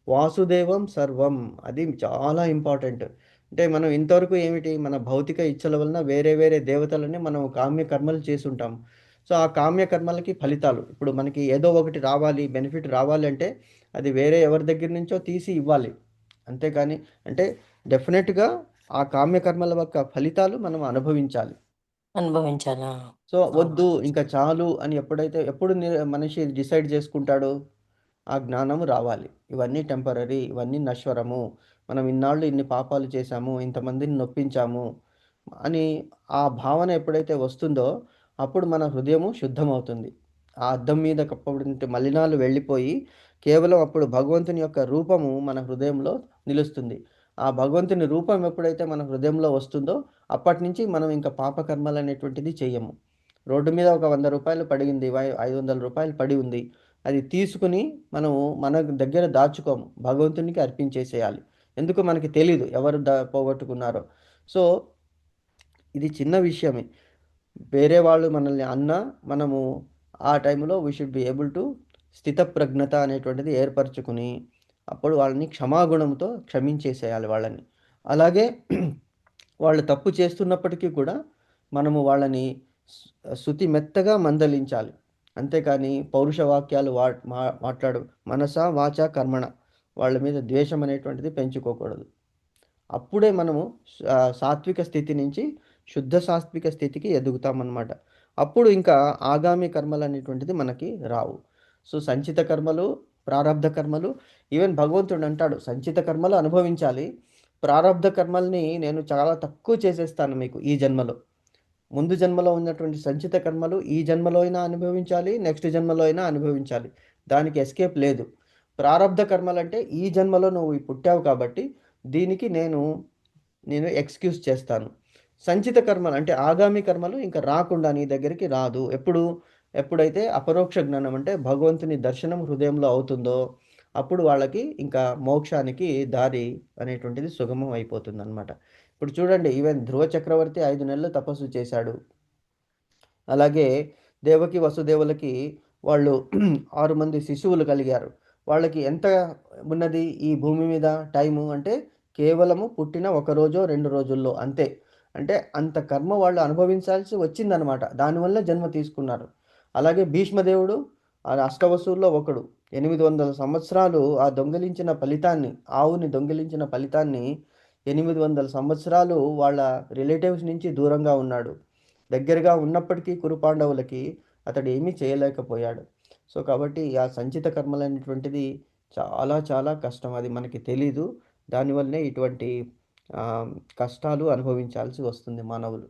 వాసుదేవం సర్వం. అది చాలా ఇంపార్టెంట్. అంటే మనం ఇంతవరకు ఏమిటి మన భౌతిక ఇచ్చల వలన వేరే వేరే దేవతలని మనం కామ్య కర్మలు చేసుంటాం. సో ఆ కామ్య కర్మలకి ఫలితాలు ఇప్పుడు మనకి ఏదో ఒకటి రావాలి, బెనిఫిట్ రావాలి అంటే అది వేరే ఎవరి దగ్గర నుంచో తీసి ఇవ్వాలి. అంతేకాని అంటే డెఫినెట్గా ఆ కామ్య కర్మల యొక్క ఫలితాలు మనం అనుభవించాలి. అనుభవించాలా? సో ఆహా! వద్దు ఇంకా చాలు అని ఎప్పుడైతే ఎప్పుడు మనిషి డిసైడ్ చేసుకుంటాడో ఆ జ్ఞానము రావాలి. ఇవన్నీ టెంపరరీ, ఇవన్నీ నశ్వరము. మనం ఇన్నాళ్ళు ఇన్ని పాపాలు చేశాము, ఇంతమందిని నొప్పించాము అని ఆ భావన ఎప్పుడైతే వస్తుందో, అప్పుడు మన హృదయము శుద్ధమవుతుంది. ఆ అద్దం మీద కప్పబడిన మలినాలు వెళ్ళిపోయి, కేవలం అప్పుడు భగవంతుని యొక్క రూపము మన హృదయంలో నిలుస్తుంది. ఆ భగవంతుని రూపం ఎప్పుడైతే మన హృదయంలో వస్తుందో, అప్పటినుంచి మనం ఇంకా పాపకర్మలనేటువంటిది చెయ్యము. రోడ్డు మీద ఒక రూ. 100 పడింది, రూ. 500 పడి ఉంది. అది తీసుకుని మనము మన దగ్గర దాచుకోము. భగవంతునికి అర్పించేసేయాలి. ఎందుకు మనకి తెలీదు ఎవరు పోగొట్టుకున్నారో. సో, ఇది చిన్న విషయమే. వేరే వాళ్ళు మనల్ని అన్నా మనము ఆ టైంలో we should be able to స్థితప్రజ్ఞత అనేటువంటిది ఏర్పరచుకుని, అప్పుడు వాళ్ళని క్షమాగుణంతో క్షమించేసేయాలి వాళ్ళని. అలాగే వాళ్ళు తప్పు చేస్తున్నప్పటికీ కూడా మనము వాళ్ళని శుతి మెత్తగా మందలించాలి. అంతేకాని పౌరుష వాక్యాలు మాట్లాడు మనస, వాచ, కర్మణ వాళ్ళ మీద ద్వేషం అనేటువంటిది పెంచుకోకూడదు. అప్పుడే మనము సాత్విక స్థితి నుంచి శుద్ధ సాత్విక స్థితికి ఎదుగుతామన్నమాట. అప్పుడు ఇంకా ఆగామి కర్మలనేటువంటిది మనకి రావు. సో, సంచిత కర్మలు, ప్రారబ్ధ కర్మలు ఈవెన్ భగవంతుడు అంటాడు సంచిత కర్మలు అనుభవించాలి. ప్రారబ్ధ కర్మల్ని నేను చాలా తక్కువ చేసేస్తాను మీకు ఈ జన్మలో. ముందు జన్మలో ఉన్నటువంటి సంచిత కర్మలు ఈ జన్మలో అయినా అనుభవించాలి, నెక్స్ట్ జన్మలో అయినా అనుభవించాలి. దానికి ఎస్కేప్ లేదు. ప్రారబ్ధ కర్మలంటే ఈ జన్మలో నువ్వు పుట్టావు కాబట్టి దీనికి నేను ఎక్స్‌క్యూజ్ చేస్తాను. సంచిత కర్మలు అంటే ఆగామి కర్మలు ఇంక రాకుండా నీ దగ్గరికి రాదు. ఎప్పుడైతే అపరోక్ష జ్ఞానం అంటే భగవంతుని దర్శనం హృదయంలో అవుతుందో, అప్పుడు వాళ్ళకి ఇంకా మోక్షానికి దారి అనేటువంటిది సుగమం అయిపోతుందనమాట. ఇప్పుడు చూడండి ఈవెన్ ధ్రువ చక్రవర్తి 5 నెలలు తపస్సు చేశాడు. అలాగే దేవకి, వసుదేవులకి వాళ్ళు 6 మంది శిశువులు కలిగారు. వాళ్ళకి ఎంత ఉన్నది ఈ భూమి మీద టైము అంటే కేవలము పుట్టిన ఒక రోజో, 2 రోజుల్లో అంతే. అంటే అంత కర్మ వాళ్ళు అనుభవించాల్సి వచ్చిందనమాట. దానివల్ల జన్మ తీసుకున్నారు. అలాగే భీష్మదేవుడు ఆ అష్టవసువుల్లో ఒకడు. 800 సంవత్సరాలు ఆ దొంగిలించిన ఫలితాన్ని ఆవుని దొంగిలించిన ఫలితాన్ని 800 సంవత్సరాలు వాళ్ళ రిలేటివ్స్ నుంచి దూరంగా ఉన్నాడు. దగ్గరగా ఉన్నప్పటికీ కురుపాండవులకి అతడు ఏమీ చేయలేకపోయాడు. సో, కాబట్టి ఆ సంచిత కర్మలనేటువంటిది చాలా చాలా కష్టం. అది మనకి తెలీదు. దానివల్లనే ఇటువంటి ఆహ్, కష్టాలు అనుభవించాల్సి వస్తుంది మానవులు.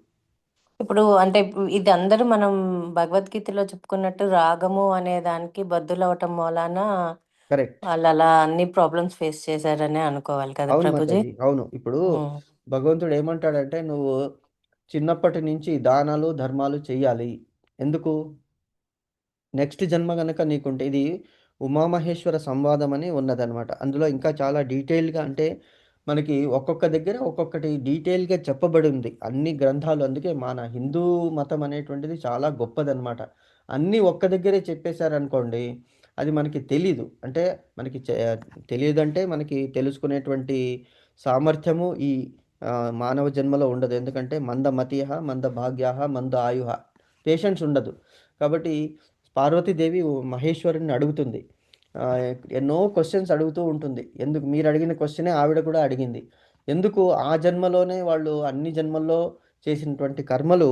ఇప్పుడు అంటే ఇది అందరూ మనం భగవద్గీతలో చెప్పుకున్నట్టు రాగము అనే దానికి బద్ధులవ్వటం మూలాన కరెక్ట్. వాళ్ళలా అన్ని ప్రాబ్లమ్స్ ఫేస్ చేశారనే అనుకోవాలి కదా అవును ప్రభుజీ? మాతాజీ. అవును. ఇప్పుడు హ్మ్. భగవంతుడు ఏమంటాడంటే, "నువ్వు చిన్నప్పటి నుంచి దానాలు, ధర్మాలు చెయ్యాలి." ఎందుకు? నెక్స్ట్ జన్మ గనక నీకుంటే ఇది ఉమామహేశ్వర సంవాదం అని ఉన్నదనమాట. అందులో ఇంకా చాలా డీటెయిల్‌గా అంటే మనకి ఒక్కొక్క దగ్గర ఒక్కొక్కటి డీటెయిల్‌గా చెప్పబడి ఉంది. అన్ని గ్రంథాలు అందుకే మన హిందూ మతం అనేటువంటిది చాలా గొప్పదనమాట. అన్నీ ఒక్క దగ్గరే చెప్పేసారనుకోండి, అది మనకి తెలీదు. అంటే మనకి తెలీదంటే మనకి తెలుసుకునేటువంటి సామర్థ్యము ఈ మానవ జన్మలో ఉండదు. ఎందుకంటే మందమతియః, మందభాగ్యాః, మంద ఆయుః పేషెన్స్ ఉండదు. కాబట్టి పార్వతీదేవి మహేశ్వరుడిని అడుగుతుంది. ఆహ్, ఎన్నో క్వెషన్స్ అడుగుతూ ఉంటుంది. ఎందుకు మీరడిగిన క్వెషనే ఆవిడ కూడా అడిగింది. ఎందుకు ఆ జన్మలోనే వాళ్ళు అన్ని జన్మల్లో చేసినటువంటి కర్మలు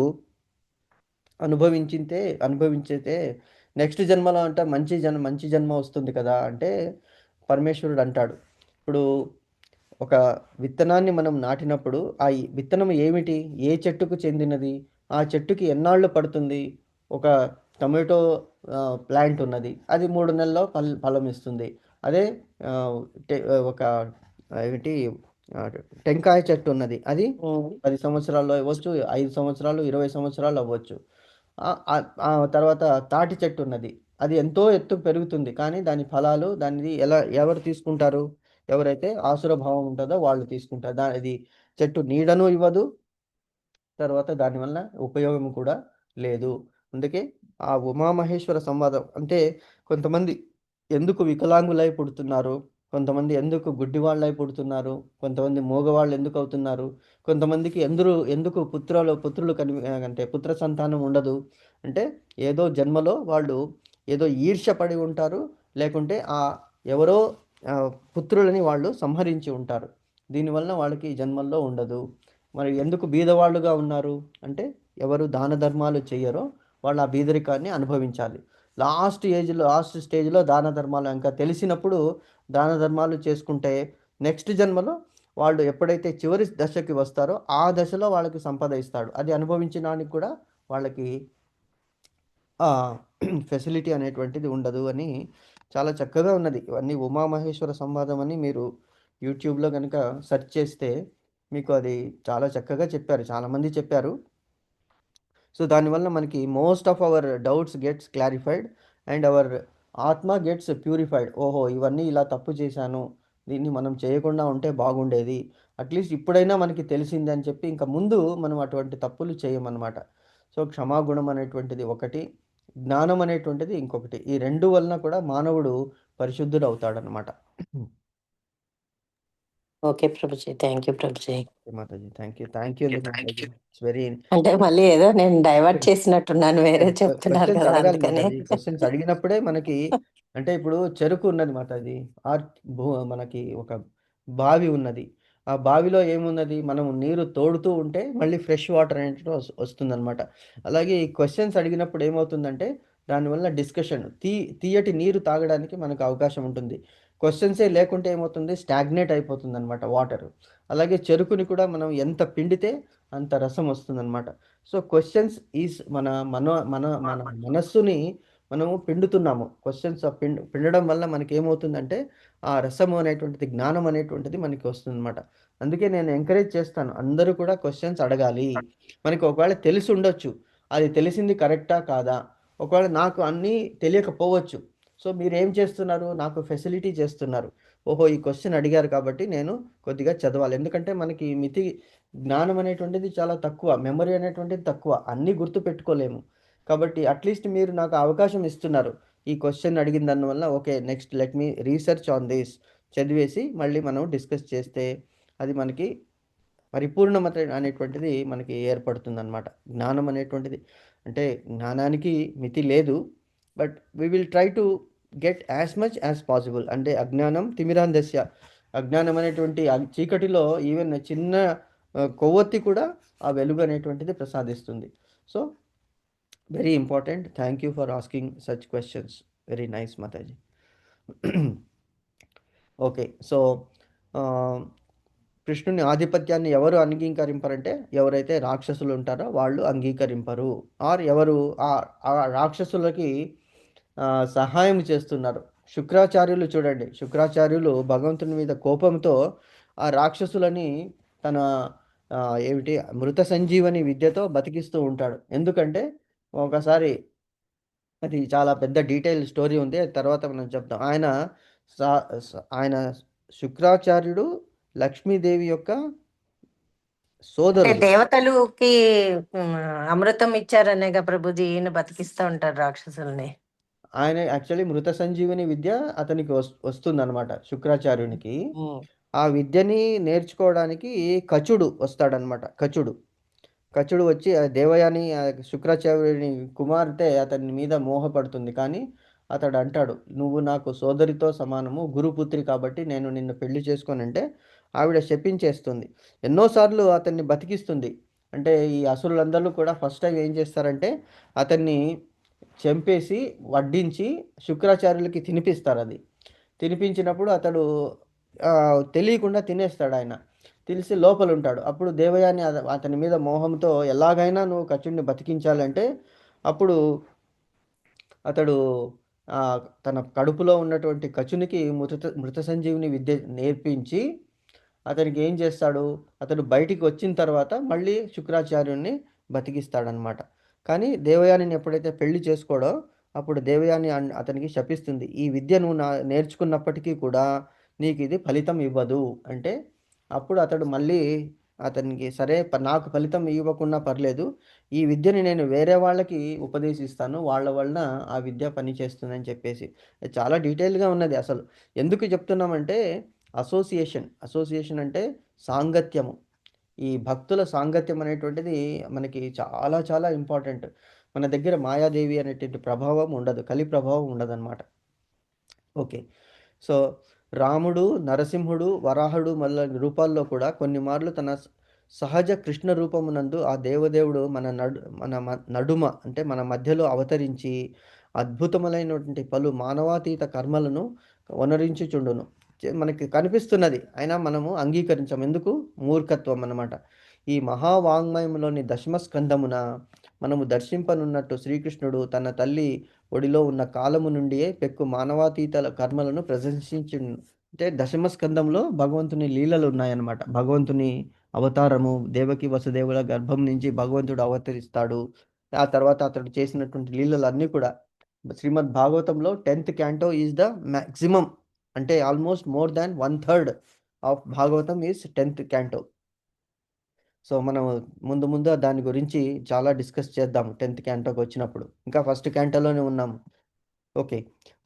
అనుభవించితే నెక్స్ట్ జన్మలో అంట మంచి జన్మ వస్తుంది కదా! అంటే పరమేశ్వరుడు అంటాడు. ఇప్పుడు ఒక విత్తనాన్ని మనం నాటినప్పుడు విత్తనం ఏమిటి? ఏ చెట్టుకు చెందినది? ఆ చెట్టుకి ఎన్నాళ్ళు పడుతుంది? ఒక టొమాటో ప్లాంట్ ఉన్నది. అది 3 నెలల్లో ఫలమిస్తుంది. అదే ఆహ్, టె ఒక ఏమిటి ఆహ్, టెంకాయ చెట్టు ఉన్నది. అది హ్మ్. 10 సంవత్సరాల్లో అవ్వచ్చు, 5 సంవత్సరాలు, 20 సంవత్సరాలు అవ్వచ్చు. ఆ తర్వాత తాటి చెట్టు ఉన్నది. అది ఎంతో ఎత్తుకు పెరుగుతుంది. కానీ దాని ఫలాలు ఎవరు తీసుకుంటారు? ఎవరైతే ఆసుర భావం ఉంటదో వాళ్ళు తీసుకుంటారు. అది చెట్టు నీడను ఇవ్వదు. తర్వాత దానివల్ల ఉపయోగం కూడా లేదు. అందుకే ఆ ఉమామహేశ్వర సంవాదం అంటే కొంతమంది ఎందుకు వికలాంగులై పుడుతున్నారు? కొంతమంది ఎందుకు గుడ్డివాళ్ళై పుడుతున్నారు, కొంతమంది మూగవాళ్ళు ఎందుకు అవుతున్నారు, కొంతమందికి ఎందుకు పుత్రులు అంటే పుత్ర సంతానం ఉండదు అంటే ఏదో జన్మలో వాళ్ళు ఏదో ఈర్ష్య పడి ఉంటారు, లేకుంటే ఎవరో పుత్రులని వాళ్ళు సంహరించి ఉంటారు. దీనివల్ల వాళ్ళకి ఈ జన్మల్లో ఉండదు. మరి ఎందుకు బీదవాళ్ళుగా ఉన్నారు అంటే ఎవరు దాన ధర్మాలు చెయ్యరో వాళ్ళు ఆ బీదరికాన్ని అనుభవించాలి. లాస్ట్ స్టేజ్లో దాన ధర్మాలు ఇంకా తెలిసినప్పుడు దాన ధర్మాలు చేసుకుంటే నెక్స్ట్ జన్మలో వాళ్ళు ఎప్పుడైతే చివరి దశకి వస్తారో ఆ దశలో వాళ్ళకి సంపద ఇస్తాడు. అది అనుభవించడానికి కూడా వాళ్ళకి ఆ ఫెసిలిటీ అనేటువంటిది ఉండదు అని చాలా చక్కగా ఉన్నది. ఇవన్నీ ఉమామహేశ్వర సంవాదం అని మీరు యూట్యూబ్లో కనుక సెర్చ్ చేస్తే మీకు అది చాలా చక్కగా చెప్పారు. చాలామంది చెప్పారు. సో దానివల్ల మనకి most of our doubts gets clarified and hour ఆత్మ గెట్స్ ప్యూరిఫైడ్. ఓహో, ఇవన్నీ ఇలా తప్పు చేశాను, దీన్ని మనం చేయకుండా ఉంటే బాగుండేది, అట్లీస్ట్ ఇప్పుడైనా మనకి తెలిసింది అని చెప్పి ఇంకా ముందు మనం అటువంటి తప్పులు చేయమన్నమాట. సో క్షమాగుణం అనేటువంటిది ఒకటి, జ్ఞానం అనేటువంటిది ఇంకొకటి. ఈ రెండు వలన కూడా మానవుడు పరిశుద్ధుడు అవుతాడనమాట. Okay Prabhuji, thank you Prabhuji. Mataji thank you ఎందుకు మాతాజీ, ఇట్స్ వెరీ అంటే మళ్ళీ ఏదో నేను డైవర్ట్ చేసినట్టున్నాను, వేరే చెప్తున్నారు క్వశ్చన్స్ కదా అడగాలి అందుకని. మాతాజీ. క్వశ్చన్స్ అడిగినప్పుడే మనకి అంటే ఇప్పుడు చెరుకు ఉన్నది మాతాజీ, ఆర్ మనకి ఒక బావి ఉన్నది. ఆ బావిలో ఏమున్నది, మనం నీరు తోడుతూ ఉంటే మళ్ళీ ఫ్రెష్ వాటర్ అనేది వస్తుందన్నమాట. అలాగే ఈ క్వశ్చన్స్ అడిగినప్పుడు ఏమవుతుందంటే దానివల్ల డిస్కషన్ తీయటి నీరు తాగడానికి మనకు అవకాశం ఉంటుంది. క్వశ్చన్సే లేకుంటే ఏమవుతుంది, స్టాగ్నేట్ అయిపోతుంది అనమాట వాటర్. అలాగే చెరుకుని కూడా మనం ఎంత పిండితే అంత రసం వస్తుందన్నమాట. సో క్వశ్చన్స్ ఈజ్ మన మనస్సుని మనము పిండుతున్నాము. క్వశ్చన్స్ పిండడం వల్ల మనకి ఏమవుతుందంటే ఆ రసము అనేటువంటిది, జ్ఞానం అనేటువంటిది మనకి వస్తుందన్నమాట. అందుకే నేను ఎంకరేజ్ చేస్తాను, అందరూ కూడా క్వశ్చన్స్ అడగాలి. మనకి ఒకవేళ తెలిసి ఉండొచ్చు, అది తెలిసింది కరెక్టా కాదా, ఒకవేళ నాకు అన్నీ తెలియకపోవచ్చు. సో మీరు ఏం చేస్తున్నారు, నాకు ఫెసిలిటీ చేస్తున్నారు. ఓహో, ఈ క్వశ్చన్ అడిగారు కాబట్టి నేను కొద్దిగా చదవాలి. ఎందుకంటే మనకి జ్ఞానం అనేటువంటిది చాలా తక్కువ, మెమరీ అనేటువంటిది తక్కువ, అన్నీ గుర్తు పెట్టుకోలేము. కాబట్టి అట్లీస్ట్ మీరు నాకు అవకాశం ఇస్తున్నారు. ఈ క్వశ్చన్ అడిగిన దానివల్ల okay, next let me research on this, చదివేసి మళ్ళీ మనం డిస్కస్ చేస్తే అది మనకి పరిపూర్ణమత అనేటువంటిది మనకి ఏర్పడుతుందన్నమాట. జ్ఞానం అనేటువంటిది అంటే జ్ఞానానికి మితి లేదు. But we will try to get as much as possible. అంటే అజ్ఞానం తిమిరాంధస్య, అజ్ఞానం అనేటువంటి చీకటిలో ఈవెన్ చిన్న కొవ్వొత్తి కూడా ఆ వెలుగు అనేటువంటిది ప్రసాదిస్తుంది. So very important. Thank you for asking such questions. Very nice Mataji. Okay, so కృష్ణుని ఆధిపత్యాన్ని ఎవరు అంగీకరింపరంటే ఎవరైతే రాక్షసులు ఉంటారో వాళ్ళు అంగీకరింపరు. ఆర్ ఎవరు ఆ ఆ రాక్షసులకి సహాయం చేస్తున్నారు. శుక్రాచార్యులు చూడండి, శుక్రాచార్యులు భగవంతుని మీద కోపంతో ఆ రాక్షసులని తన ఏమిటి మృత సంజీవని విద్యతో బతికిస్తూ ఉంటాడు. ఎందుకంటే ఒకసారి అది చాలా పెద్ద డీటెయిల్ స్టోరీ ఉంది, అది తర్వాత మనం చెప్తాం. ఆయన శుక్రాచార్యుడు లక్ష్మీదేవి యొక్క అంటే సోదరుడు. దేవతలుకి అమృతం ఇచ్చారనేగా ప్రభుజీ ఈయన బతికిస్తూ ఉంటారు రాక్షసుల్ని. ఆయన యాక్చువల్లీ మృత సంజీవని విద్య అతనికి వస్తుందన్నమాట శుక్రాచార్యునికి. ఉమ్. ఆ విద్యని నేర్చుకోవడానికి కచుడు వస్తాడనమాట. కచుడు వచ్చి ఆ దేవయాని శుక్రాచార్యుని కుమార్తె అతని మీద మోహపడుతుంది. కానీ అతడు అంటాడు, నువ్వు నాకు సోదరితో సమానము, గురుపుత్రి కాబట్టి నేను నిన్ను పెళ్లి చేసుకోనంటే ఆవిడ శపించేస్తుంది. ఎన్నోసార్లు అతన్ని బతికిస్తుంది. అంటే ఈ అసురులందరూ కూడా ఫస్ట్ టైం ఏం చేస్తారంటే అతన్ని చంపేసి వడ్డించి శుక్రాచార్యులకి తినిపిస్తారు. అది తినిపించినప్పుడు అతడు తెలియకుండా తినేస్తాడు. ఆయన తెలిసి లోపల ఉంటాడు. అప్పుడు దేవయాని అతని మీద మోహంతో ఎలాగైనా నువ్వు కచుడిని బతికించాలంటే అప్పుడు అతడు తన కడుపులో ఉన్నటువంటి కచునికి మృత సంజీవిని విద్య నేర్పించి అతనికి ఏం చేస్తాడు, అతడు బయటికి వచ్చిన తర్వాత మళ్ళీ శుక్రాచార్యుడిని బతికిస్తాడనమాట. కానీ దేవయానిని ఎప్పుడైతే పెళ్లి చేసుకోడో అప్పుడు దేవయాని అతనికి శపిస్తుంది, ఈ విద్య నువ్వు నేర్చుకున్నప్పటికీ కూడా నీకు ఇది ఫలితం ఇవ్వదు అంటే. అప్పుడు అతడు మళ్ళీ అతనికి సరే నాకు ఫలితం ఇవ్వకున్నా పర్లేదు. ఈ విద్యని నేను వేరే వాళ్ళకి ఉపదేశిస్తాను. వాళ్ళ వలన ఆ విద్య పనిచేస్తుందని చెప్పేసి. అది చాలా డీటెయిల్‌గా ఉన్నది అసలు. ఎందుకు చెప్తున్నామంటే అసోసియేషన్. అసోసియేషన్ అంటే సాంగత్యము. ఈ భక్తుల సాంగత్యం అనేటువంటిది మనకి చాలా చాలా ఇంపార్టెంట్. మన దగ్గర మాయాదేవి అనేటువంటి ప్రభావం ఉండదు. కలి ప్రభావం ఉండదనమాట. ఓకే. సో, రాముడు, నరసింహుడు, వరాహుడు మొదలగు రూపాల్లో కూడా కొన్ని మార్లు తన సహజ కృష్ణ రూపమునందు ఆ దేవదేవుడు మన నడుమ అంటే మన మధ్యలో అవతరించి అద్భుతములైనటువంటి పలు మానవాతీత కర్మలను ఒనరించుచుండును. మనకి కనిపిస్తున్నది. అయినా మనము అంగీకరించం. ఎందుకు? మూర్ఖత్వం అన్నమాట. ఈ మహావాంగ్మయంలోని దశమ స్కంధమున మనము దర్శింపనున్నట్టు శ్రీకృష్ణుడు తన తల్లి ఒడిలో ఉన్న కాలము నుండియే పెక్కు మానవాతీత కర్మలను ప్రదర్శించును. అంటే దశమ స్కందంలో భగవంతుని లీలలు ఉన్నాయన్నమాట. భగవంతుని అవతారము, దేవకి వసుదేవుల గర్భం నుంచి భగవంతుడు అవతరిస్తాడు. ఆ తర్వాత అతడు చేసినటువంటి లీలలన్నీ కూడా శ్రీమద్ భాగవతంలో 10th canto is the maximum. అంటే almost more than 1/3 of Bhagavatam is 10th canto. So, మనం ముందు ముందు దాని గురించి చాలా డిస్కస్ చేద్దాం 10th క్యాంటోకొచ్చినప్పుడు. ఇంకా ఫస్ట్ క్యాంటోలోనే ఉన్నాము. ఓకే.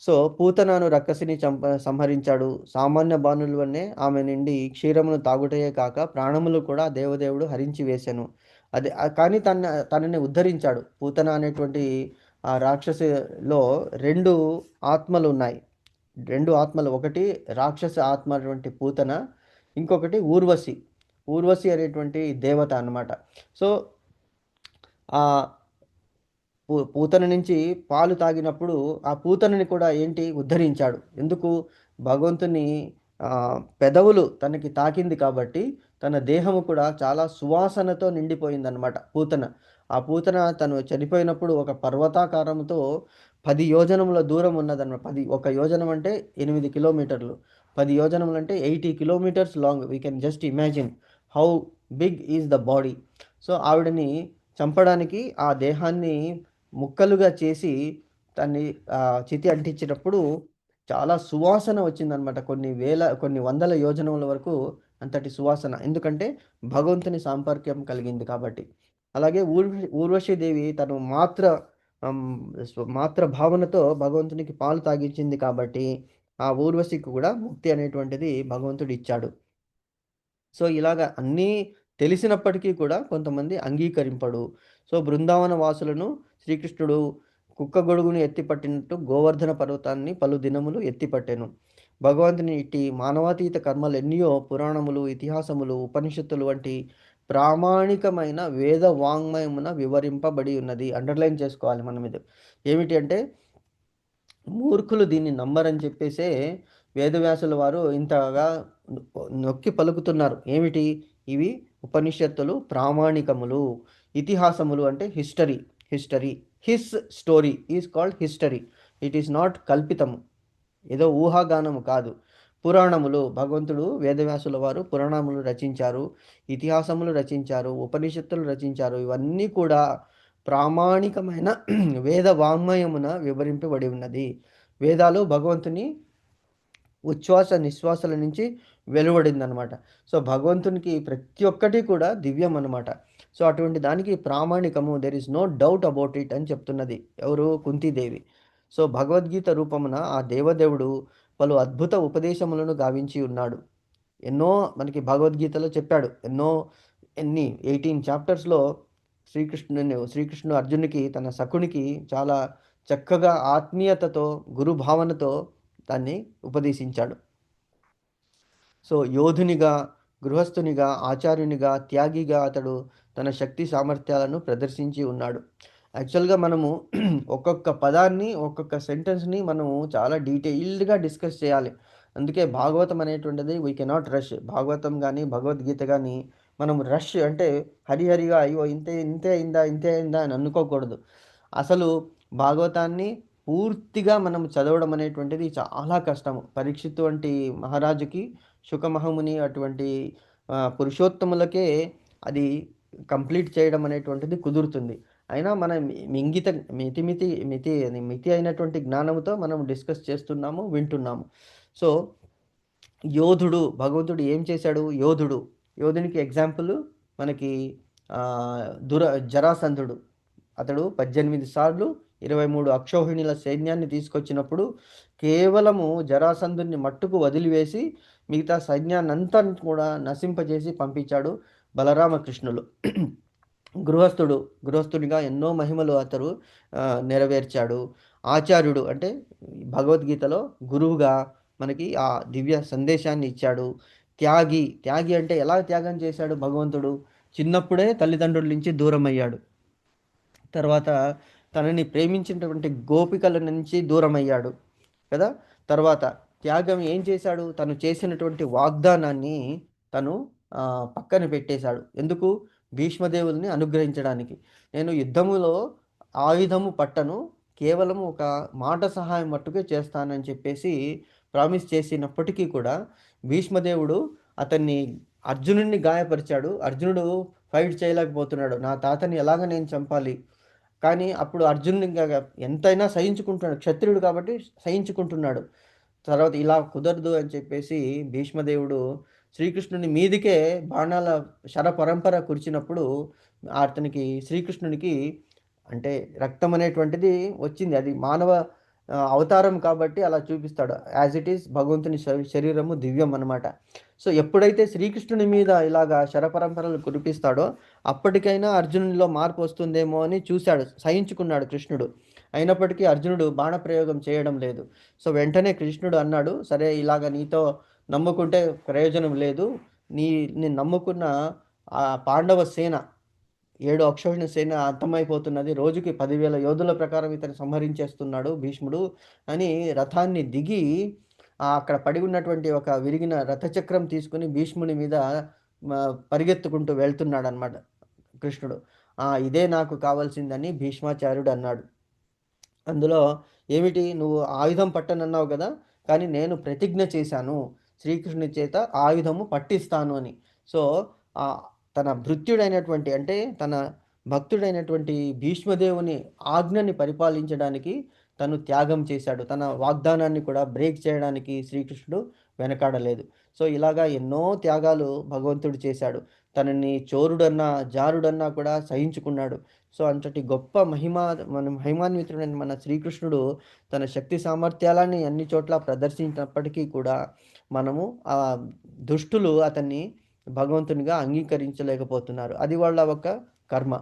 సో, పూతనను రక్కసిని సంహరించాడు. సామాన్య బాణుల వలనే ఆమె నుండి క్షీరమును తాగుటయే కాక ప్రాణములు కూడా దేవదేవుడు హరించి వేసెను. అది కానీ తనని ఉద్ధరించాడు. పూతన అనేటువంటి ఆ రాక్షసిలో 2 ఆత్మలున్నాయి. 2 ఆత్మలు. ఒకటి రాక్షస ఆత్మ అటువంటి పూతన. ఇంకొకటి ఊర్వశి. ఊర్వశి అనేటువంటి దేవత అన్నమాట. సో, ఆహ్ పూతన నుంచి పాలు తాగినప్పుడు, ఆ పూతనని కూడా ఏంటి ఉద్ధరించాడు. ఎందుకు? భగవంతుని పెదవులు తనకి తాకింది కాబట్టి, తన దేహము కూడా చాలా సువాసనతో నిండిపోయిందనమాట పూతన. ఆ పూతన తను చనిపోయినప్పుడు ఒక పర్వతాకారంతో 10 యోజనముల దూరం ఉన్నదన్నమాట. ఒక యోజనం అంటే 8 కిలోమీటర్లు. 10 యోజనములంటే 80 kilometres long. We can just imagine how big is the body. So, ఆవిడని చంపడానికి ఆ దేహాన్ని ముక్కలుగా చేసి దాన్ని చితి అంటించినప్పుడు చాలా సువాసన వచ్చిందనమాట. కొన్ని వందల యోజనముల వరకు అంతటి సువాసన. ఎందుకంటే భగవంతుని సాంపర్క్యం కలిగింది కాబట్టి. అలాగే ఊర్వశీదేవి తను ఆహ్, మాత్ర భావనతో భగవంతునికి పాలు తాగించింది కాబట్టి, ఆ ఊర్వశికి కూడా ముక్తి అనేటువంటిది భగవంతుడు ఇచ్చాడు. సో, ఇలాగ అన్నీ తెలిసినప్పటికీ కూడా కొంతమంది అంగీకరింపడు. సో, బృందావన వాసులను శ్రీకృష్ణుడు కుక్క గొడుగును ఎత్తిపట్టినట్టు గోవర్ధన పర్వతాన్ని పలు దినములు ఎత్తిపట్టెను. భగవంతుని ఇట్టి మానవాతీత కర్మలెన్నియో పురాణములు, ఇతిహాసములు, ఉపనిషత్తులు వంటి ప్రామాణికమైన వేద వాంగ్మయమున వివరింపబడి ఉన్నది. అండర్‌లైన్ చేసుకోవాలి మనం ఇది. ఏమిటి అంటే మూర్ఖులు దీన్ని నమ్మరని చెప్పేసే వేదవ్యాసుల వారు ఇంతగా నొక్కి పలుకుతున్నారు. ఏమిటి? ఇవి ఉపనిషత్తులు ప్రామాణికములు. ఇతిహాసములు అంటే history. History. His story is called history. It is not కల్పితము. ఏదో ఊహాగానము కాదు. పురాణములు భగవంతుడు వేదవ్యాసుల వారు పురాణములు రచించారు. ఇతిహాసములు రచించారు. ఉపనిషత్తులు రచించారు. ఇవన్నీ కూడా ప్రామాణికమైన వేద వాంగ్మయమున వివరింపబడి ఉన్నది. వేదాలు భగవంతుని ఉచ్ఛ్వాస, నిశ్వాసాల నుంచి వెలువడిందనమాట. సో, భగవంతునికి ప్రతి ఒక్కటి కూడా దివ్యం అనమాట. సో, అటువంటి దానికి ప్రామాణికము there is no doubt about it అని చెప్తున్నది. ఎవరు? కుంతీదేవి. సో, భగవద్గీత రూపమున ఆ దేవదేవుడు పలు అద్భుత ఉపదేశములను గావించి ఉన్నాడు. ఎన్నో మనకి భగవద్గీతలో చెప్పాడు. ఎన్ని 18 చాప్టర్స్‌లో శ్రీకృష్ణుడు అర్జునుడికి తన సఖునికి చాలా చక్కగా ఆత్మీయతతో, గురు భావనతో దాన్ని ఉపదేశించాడు. సో, యోధునిగా, గృహస్థునిగా, ఆచార్యునిగా, త్యాగిగా అతడు తన శక్తి సామర్థ్యాలను ప్రదర్శించి ఉన్నాడు. యాక్చువల్‌గా మనము ఒక్కొక్క పదాన్ని, ఒక్కొక్క సెంటెన్స్‌ని మనము చాలా డీటెయిల్డ్‌గా డిస్కస్ చేయాలి. అందుకే భాగవతం అనేటువంటిది వి కెనాట్ రష్. భాగవతం గాని, భగవద్గీత గాని మనం రష్ అంటే హరిహరిగా అయ్యో! ఇంతే ఇంతే అయిందా? ఇంతే అయిందా? అని అనుకోకూడదు. అసలు భాగవతాన్ని పూర్తిగా మనం చదవడం అనేటువంటిది చాలా కష్టము. పరీక్షిత్తు వంటి మహారాజుకి, శుకమహముని అటువంటి పురుషోత్తములకే అది కంప్లీట్ చేయడం అనేటువంటిది కుదురుతుంది. అయినా మన మింగిత మితి అయినటువంటి జ్ఞానంతో మనం డిస్కస్ చేస్తున్నాము, వింటున్నాము. సో, యోధుడు భగవంతుడు ఏం చేశాడు? యోధుడు. యోధునికి ఎగ్జాంపుల్ మనకి దుర జరాసంధుడు. అతడు 18 సార్లు 23 అక్షౌహిణుల సైన్యాన్ని తీసుకొచ్చినప్పుడు కేవలము జరాసంధుడిని మట్టుకు వదిలివేసి మిగతా సైన్యాన్నంతా కూడా నశింపజేసి పంపించాడు బలరామకృష్ణులు. గృహస్థుడిగా ఎన్నో మహిమలు అతడు నెరవేర్చాడు. ఆచార్యుడు అంటే భగవద్గీతలో గురువుగా మనకి ఆ దివ్య సందేశాన్ని ఇచ్చాడు. త్యాగి అంటే ఎలా త్యాగం చేశాడు భగవంతుడు? చిన్నప్పుడే తల్లిదండ్రుల నుంచి దూరం అయ్యాడు. తర్వాత తనని ప్రేమించినటువంటి గోపికల నుంచి దూరం అయ్యాడు కదా. తర్వాత త్యాగం ఏం చేశాడు? తను చేసినటువంటి వాగ్దానాన్ని తను పక్కన పెట్టేశాడు. ఎందుకు? భీష్మదేవుల్ని అనుగ్రహించడానికి. నేను యుద్ధములో ఆయుధము పట్టను, కేవలం ఒక మాట సహాయం మట్టుకే చేస్తానని చెప్పేసి ప్రామిస్ చేసినప్పటికీ కూడా భీష్మదేవుడు అర్జునుడిని గాయపరిచాడు. అర్జునుడు ఫైట్ చేయలేకపోతున్నాడు. నా తాతని ఎలాగ నేను చంపాలి? కానీ అప్పుడు అర్జునుడు ఇంకా ఎంతైనా సహించుకుంటున్నాడు, క్షత్రియుడు కాబట్టి సహించుకుంటున్నాడు. తర్వాత ఇలా కుదరదు అని చెప్పేసి భీష్మదేవుడు శ్రీకృష్ణుని మీదికే బాణాల శరపరంపర కురిచినప్పుడు శ్రీకృష్ణునికి అంటే రక్తం అనేటువంటిది వచ్చింది. అది మానవ అవతారం కాబట్టి అలా చూపిస్తాడు. యాజ్ ఇట్ ఈస్ భగవంతుని శరీరము దివ్యం అనమాట. సో ఎప్పుడైతే శ్రీకృష్ణుని మీద ఇలాగా శరపరంపరలు కురిపిస్తాడో అప్పటికైనా అర్జునునిలో మార్పు వస్తుందేమో అని చూశాడు, సహించుకున్నాడు కృష్ణుడు. అయినప్పటికీ అర్జునుడు బాణప్రయోగం చేయడం లేదు. సో వెంటనే కృష్ణుడు అన్నాడు, సరే ఇలాగ నీతో నమ్ముకుంటే ప్రయోజనం లేదు. నేను నమ్ముకున్న ఆ పాండవ సేన 7 అక్షౌహిణి సేన అంతమైపోతున్నది. రోజుకి 10,000 యోధుల ప్రకారం ఇతను సంహరించేస్తున్నాడు భీష్ముడు అని రథాన్ని దిగి అక్కడ పడి ఉన్నటువంటి ఒక విరిగిన రథచక్రం తీసుకుని భీష్ముని మీద పరిగెత్తుకుంటూ వెళ్తున్నాడనమాట కృష్ణుడు. ఇదే నాకు కావాల్సిందని భీష్మాచార్యుడు అన్నాడు. అందులో ఏమిటి? నువ్వు ఆయుధం పట్టనన్నావు కదా, కానీ నేను ప్రతిజ్ఞ చేశాను శ్రీకృష్ణుని చేత ఆయుధము పట్టిస్తాను అని. సో తన భృత్యుడైనటువంటి అంటే తన భక్తుడైనటువంటి భీష్మదేవుని ఆజ్ఞని పరిపాలించడానికి తను త్యాగం చేశాడు. తన వాగ్దానాన్ని కూడా బ్రేక్ చేయడానికి శ్రీకృష్ణుడు వెనకాడలేదు. సో ఇలాగా ఎన్నో త్యాగాలు భగవంతుడు చేశాడు. తనని చోరుడన్నా జారుడన్నా కూడా సహించుకున్నాడు. సో అంతటి గొప్ప మహిమాన్వితుడైన మన శ్రీకృష్ణుడు తన శక్తి సామర్థ్యాలని అన్ని చోట్ల ప్రదర్శించినప్పటికీ కూడా మనము దుష్టులు అతన్ని భగవంతునిగా అంగీకరించలేకపోతున్నారు. అది వాళ్ళ ఒక కర్మ.